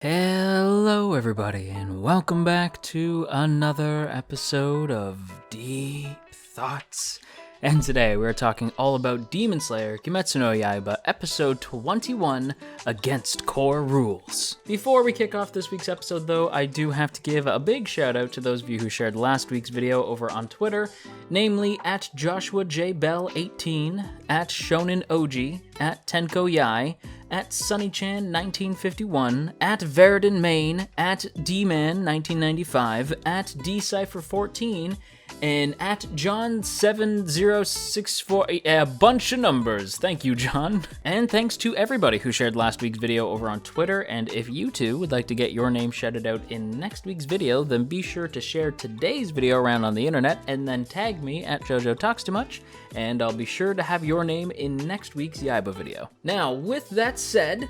Hello, everybody, and welcome back to another episode of Deep Thoughts. And today we're talking all about Demon Slayer Kimetsu no Yaiba, episode 21, Against Core Rules. Before we kick off this week's episode, though, I do have to give a big shout out to those of you who shared last week's video over on Twitter, namely at Joshua J. Bell 18, at Shonen OG, at Tenko Yai, at SunnyChan 1951, at Veridon Main, at DMan 1995, at DCipher14, and at John7064, a bunch of numbers. Thank you, John. And thanks to everybody who shared last week's video over on Twitter, and if you too would like to get your name shouted out in next week's video, then be sure to share today's video around on the internet, and then tag me at JoJo Talks Too Much, and I'll be sure to have your name in next week's Yaiba video. Now, with that said,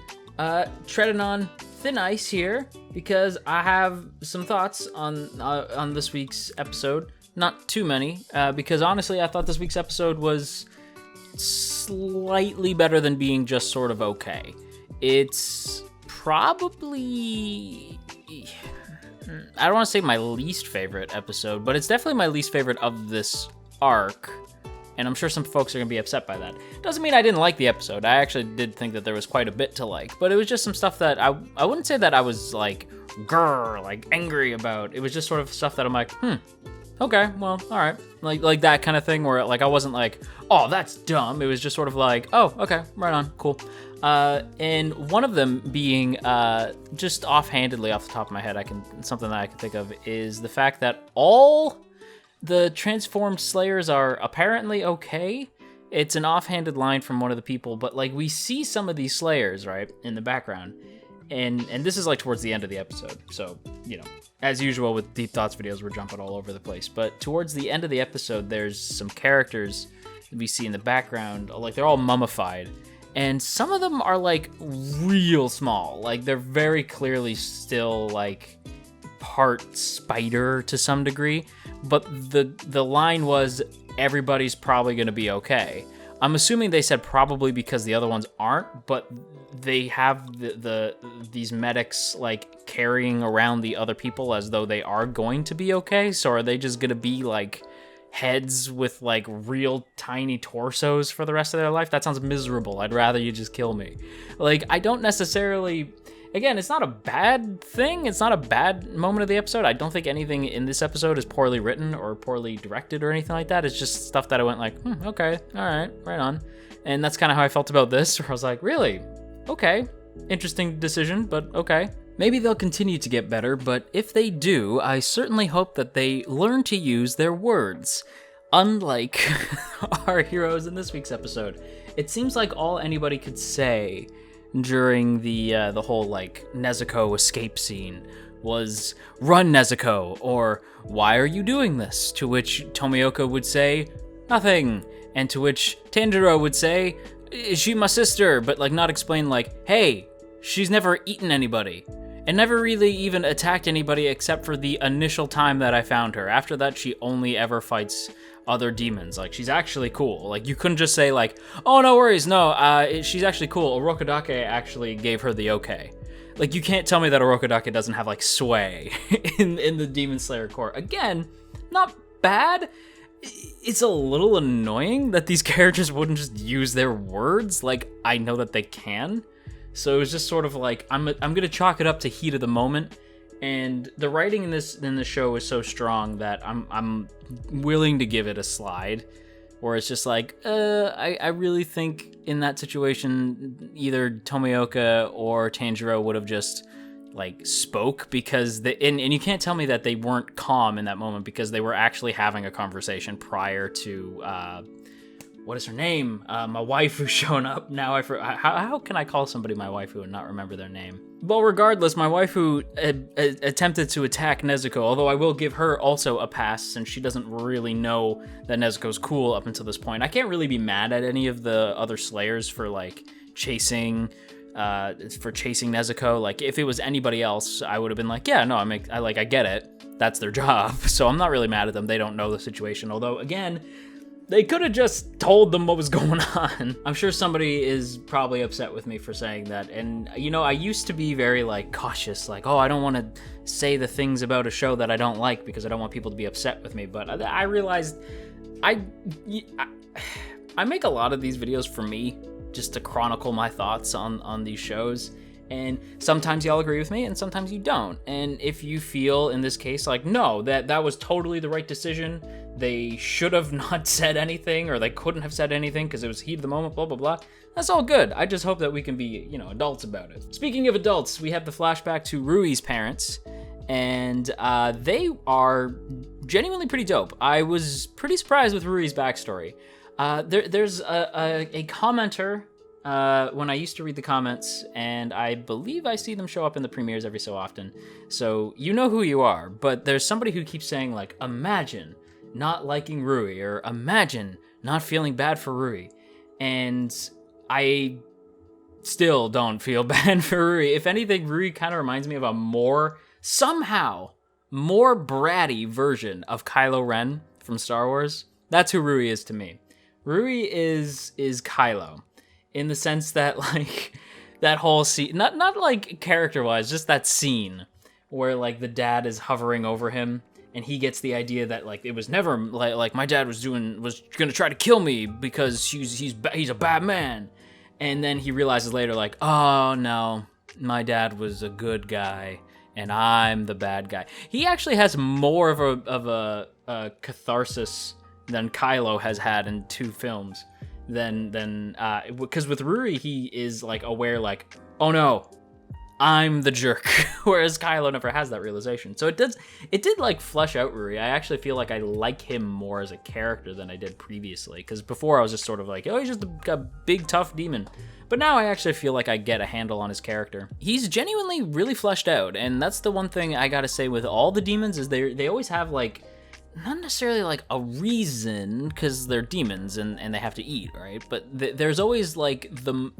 treading on thin ice here, because I have some thoughts on this week's episode. Not too many, because honestly, I thought this week's episode was slightly better than being just sort of okay. It's probably, I don't want to say my least favorite episode, but it's definitely my least favorite of this arc, and I'm sure some folks are going to be upset by that. Doesn't mean I didn't like the episode. I actually did think that there was quite a bit to like, but it was just some stuff that I wouldn't say that I was like, angry about. It was just sort of stuff that I'm like, okay, well, all right. Like that kind of thing where like I wasn't like, oh, that's dumb. It was just sort of like, oh, okay, right on, cool. And one of them being, just offhandedly off the top of my head, something that I can think of is the fact that all the transformed Slayers are apparently okay. It's an offhanded line from one of the people, but like we see some of these Slayers, right, in the background. And this is like towards the end of the episode, so, you know, as usual with Deep Thoughts videos, we're jumping all over the place. But towards the end of the episode, there's some characters that we see in the background, like they're all mummified. And some of them are like real small, like they're very clearly still like part spider to some degree. But the line was, everybody's probably gonna be okay. I'm assuming they said probably because the other ones aren't, but they have these medics like carrying around the other people as though they are going to be okay. So are they just gonna be like heads with like real tiny torsos for the rest of their life? That sounds miserable. I'd rather you just kill me. Like, I don't necessarily, again, it's not a bad thing. It's not a bad moment of the episode. I don't think anything in this episode is poorly written or poorly directed or anything like that. It's just stuff that I went like, okay, all right, right on. And that's kind of how I felt about this, where I was like, really? Okay, interesting decision, but okay. Maybe they'll continue to get better, but if they do, I certainly hope that they learn to use their words. Unlike our heroes in this week's episode. It seems like all anybody could say during the whole like Nezuko escape scene was, "Run, Nezuko," or "Why are you doing this?" To which Tomioka would say, "Nothing," and to which Tanjiro would say, "Is she my sister?" But like not explain like, hey, she's never eaten anybody and never really even attacked anybody except for the initial time that I found her. After that, she only ever fights other demons. Like, she's actually cool. Like, you couldn't just say like, oh, no worries, no, she's actually cool. Orokodake actually gave her the okay. Like, you can't tell me that Orokodake doesn't have like sway in the Demon Slayer Corps. Again, not bad. It's a little annoying that these characters wouldn't just use their words. Like, I know that they can. So it was just sort of like, I'm gonna chalk it up to heat of the moment. And the writing in the show is so strong that I'm willing to give it a slide, where it's just like, I really think in that situation either Tomioka or Tanjiro would have just like spoke, because and you can't tell me that they weren't calm in that moment, because they were actually having a conversation prior to what is her name? My waifu showing up. Now how can I call somebody my waifu and not remember their name? Well, regardless, my waifu attempted to attack Nezuko, although I will give her also a pass since she doesn't really know that Nezuko's cool up until this point. I can't really be mad at any of the other Slayers for like chasing Nezuko. Like, if it was anybody else, I would have been like, yeah, no, I get it. That's their job. So I'm not really mad at them. They don't know the situation. Although, again, They could have just told them what was going on. I'm sure somebody is probably upset with me for saying that. And, you know, I used to be very, like, cautious. Like, oh, I don't want to say the things about a show that I don't like because I don't want people to be upset with me. But I realized I make a lot of these videos for me, just to chronicle my thoughts on these shows. And sometimes y'all agree with me and sometimes you don't. And if you feel in this case like, no, that was totally the right decision, they should have not said anything, or they couldn't have said anything because it was heat of the moment, blah, blah, blah, that's all good. I just hope that we can be, you know, adults about it. Speaking of adults, we have the flashback to Rui's parents, and they are genuinely pretty dope. I was pretty surprised with Rui's backstory. There's a commenter when I used to read the comments, and I believe I see them show up in the premieres every so often, so you know who you are, but there's somebody who keeps saying, like, imagine not liking Rui, or imagine not feeling bad for Rui, and I still don't feel bad for Rui. If anything, Rui kind of reminds me of a somehow more bratty version of Kylo Ren from Star Wars. That's who Rui is to me. Rui is Kylo, in the sense that, like, that whole scene, not like character-wise, just that scene where, like, the dad is hovering over him, and he gets the idea that, like, it was never, like my dad was gonna try to kill me because he's a bad man. And then he realizes later, like, oh, no, my dad was a good guy, and I'm the bad guy. He actually has more of a catharsis than Kylo has had in 2 films. Because with Rui, he is, like, aware, like, oh no, I'm the jerk, whereas Kylo never has that realization. So it did like flesh out Rui. I actually feel like I like him more as a character than I did previously, because before I was just sort of like, oh, he's just a big tough demon. But now I actually feel like I get a handle on his character. He's genuinely really fleshed out, and that's the one thing I gotta say with all the demons is they always have, like, not necessarily like a reason, because they're demons and they have to eat, right? But there's always, like, the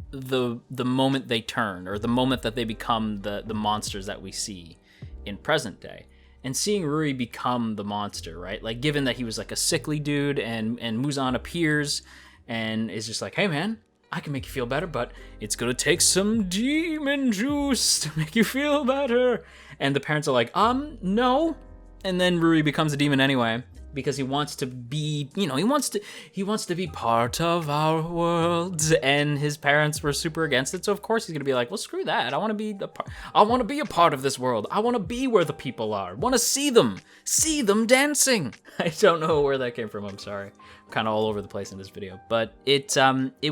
moment they turn, or the moment that they become the monsters that we see in present day. And seeing Rui become the monster, right? Like, given that he was like a sickly dude, and Muzan appears and is just like, hey man, I can make you feel better, but it's gonna take some demon juice to make you feel better. And the parents are like, no. And then Rui becomes a demon anyway, because he wants to be, you know, he wants to be part of our world, and his parents were super against it, so of course he's gonna be like, well, screw that, I want to be a part of this world, I want to be where the people are, want to see them dancing. I don't know where that came from, I'm sorry, I'm kind of all over the place in this video, but it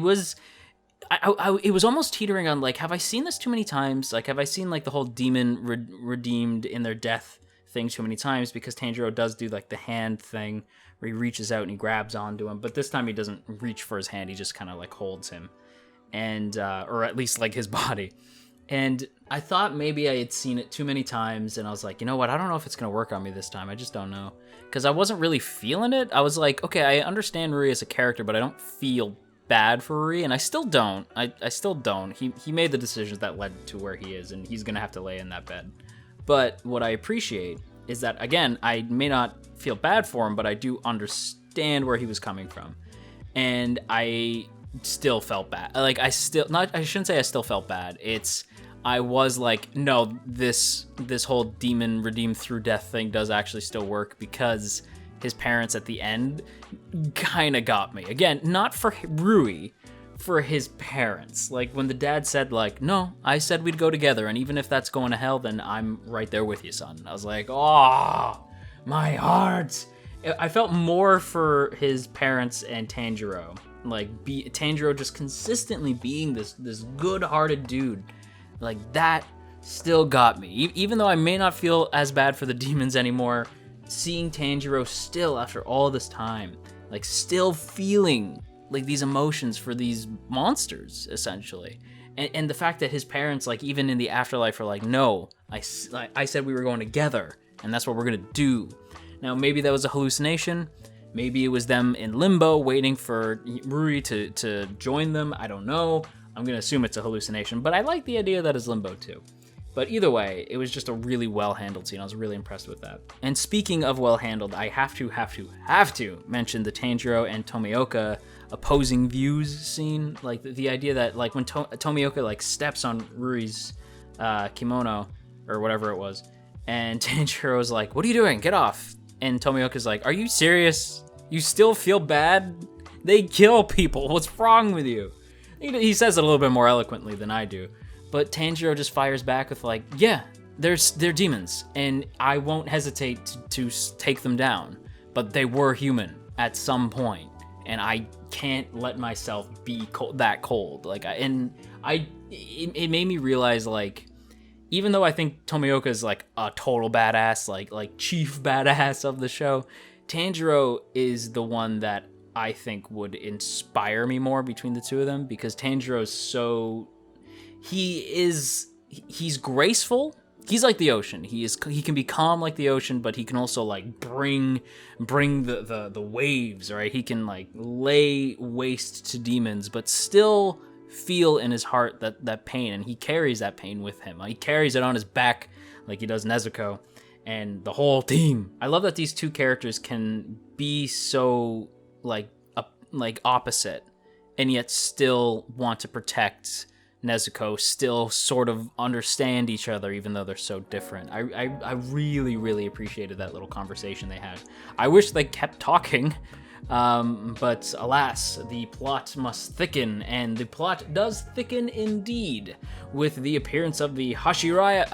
was almost teetering on, like, have I seen this too many times? Like, have I seen, like, the whole demon redeemed in their death thing too many times? Because Tanjiro does do, like, the hand thing where he reaches out and he grabs onto him, but this time he doesn't reach for his hand, he just kind of, like, holds him, and or at least, like, his body. And I thought maybe I had seen it too many times, and I was like, you know what, I don't know if it's gonna work on me this time, I just don't know, because I wasn't really feeling it. I was like, okay, I understand Rui as a character, but I don't feel bad for Rui, and I still don't. I still don't. He made the decisions that led to where he is, and he's gonna have to lay in that bed. But what I appreciate is that, again, I may not feel bad for him, but I do understand where he was coming from. And I still felt bad. Like, I shouldn't say I still felt bad. I was like, no, this whole demon redeemed through death thing does actually still work, because his parents at the end kind of got me. Again, not for Rui, for his parents. Like, when the dad said, like, no, I said we'd go together, and even if that's going to hell, then I'm right there with you, son. I was like, oh, my heart. I felt more for his parents and Tanjiro. Like, Tanjiro just consistently being this good-hearted dude. Like, that still got me. Even though I may not feel as bad for the demons anymore, seeing Tanjiro still, after all this time, like, still feeling like these emotions for these monsters, essentially. And the fact that his parents, like, even in the afterlife, are like, no, I said we were going together, and that's what we're gonna do. Now, maybe that was a hallucination. Maybe it was them in limbo waiting for Rui to join them. I don't know. I'm gonna assume it's a hallucination, but I like the idea that it's limbo too. But either way, it was just a really well-handled scene. I was really impressed with that. And speaking of well-handled, I have to mention the Tanjiro and Tomioka opposing views scene. Like the idea that like when Tomioka like steps on RUI'S kimono or whatever it was, and Tanjiro's like, "What are you doing? Get off!" And Tomioka's like, "Are you serious? You still feel bad? They kill people. What's wrong with you?" He says it a little bit more eloquently than I do. But Tanjiro just fires back with like, "Yeah, they're demons, and I won't hesitate to take them down. But they were human at some point, and I can't let myself be that cold." Like, it made me realize, like, even though I think Tomioka is like a total badass, like chief badass of the show, Tanjiro is the one that I think would inspire me more between the two of them, because Tanjiro's he's graceful. He's like the ocean. He can be calm like the ocean, but he can also like bring the waves, right? He can like lay waste to demons, but still feel in his heart that pain, and he carries that pain with him. He carries it on his back like he does Nezuko and the whole team. I love that these two characters can be so like opposite and yet still want to protect Nezuko, still sort of understand each other even though they're so different. I really appreciated that little conversation they had. I wish they kept talking, but alas, the plot must thicken, and the plot does thicken indeed with the appearance of the Hashirayas,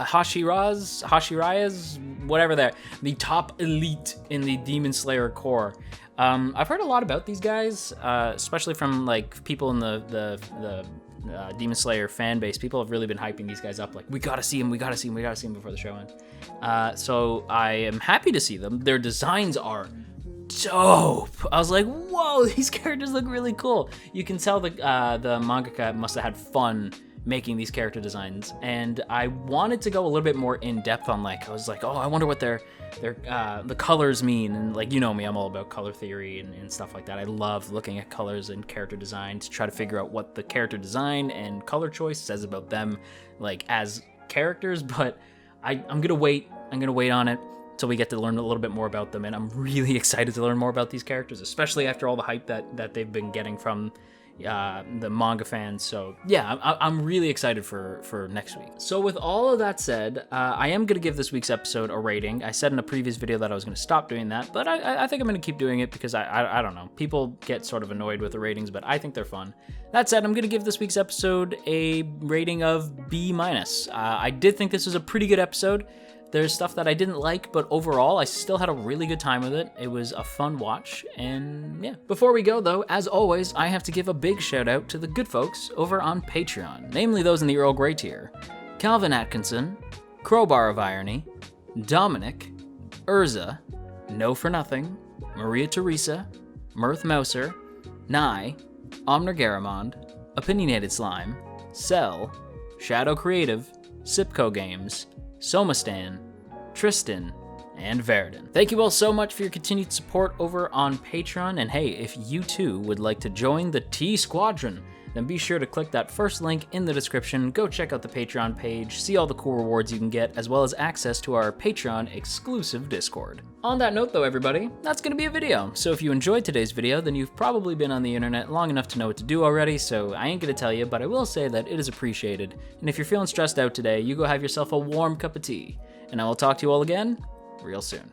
whatever they're, the top elite in the Demon Slayer Corps. I've heard a lot about these guys, especially from like people in the Demon Slayer fan base. People have really been hyping these guys up, like, we gotta see him before the show ends. So I am happy to see them. Their designs are dope. I was like, whoa, these characters look really cool. You can tell the mangaka must have had fun making these character designs, and I wanted to go a little bit more in depth on, like, I was like, oh, I wonder what the colors mean, and like, you know me, I'm all about color theory and stuff like that. I love looking at colors and character design to try to figure out what the character design and color choice says about them, like, as characters. But I'm gonna wait on it till we get to learn a little bit more about them, and I'm really excited to learn more about these characters, especially after all the hype that they've been getting from the manga fans. So yeah, I'm really excited for next week. So with all of that said, I am going to give this week's episode a rating. I said in a previous video that I was going to stop doing that, but I think I'm going to keep doing it because I don't know. People get sort of annoyed with the ratings, but I think they're fun. That said, I'm going to give this week's episode a rating of B-. I did think this was a pretty good episode. There's stuff that I didn't like, but overall, I still had a really good time with it. It was a fun watch, and yeah. Before we go, though, as always, I have to give a big shout out to the good folks over on Patreon, namely those in the Earl Grey tier: Calvin Atkinson, Crowbar of Irony, Dominic, Urza, No For Nothing, Maria Teresa, Mirth Mouser, Nye, Omner Garamond, Opinionated Slime, Cell, Shadow Creative, Sipco Games, Somastan, Tristan, and Verdon. Thank you all so much for your continued support over on Patreon, and hey, if you too would like to join the T Squadron, then be sure to click that first link in the description, go check out the Patreon page, see all the cool rewards you can get, as well as access to our Patreon exclusive Discord. On that note though, everybody, that's gonna be a video. So if you enjoyed today's video, then you've probably been on the internet long enough to know what to do already, so I ain't gonna tell you, but I will say that it is appreciated. And if you're feeling stressed out today, you go have yourself a warm cup of tea. And I will talk to you all again real soon.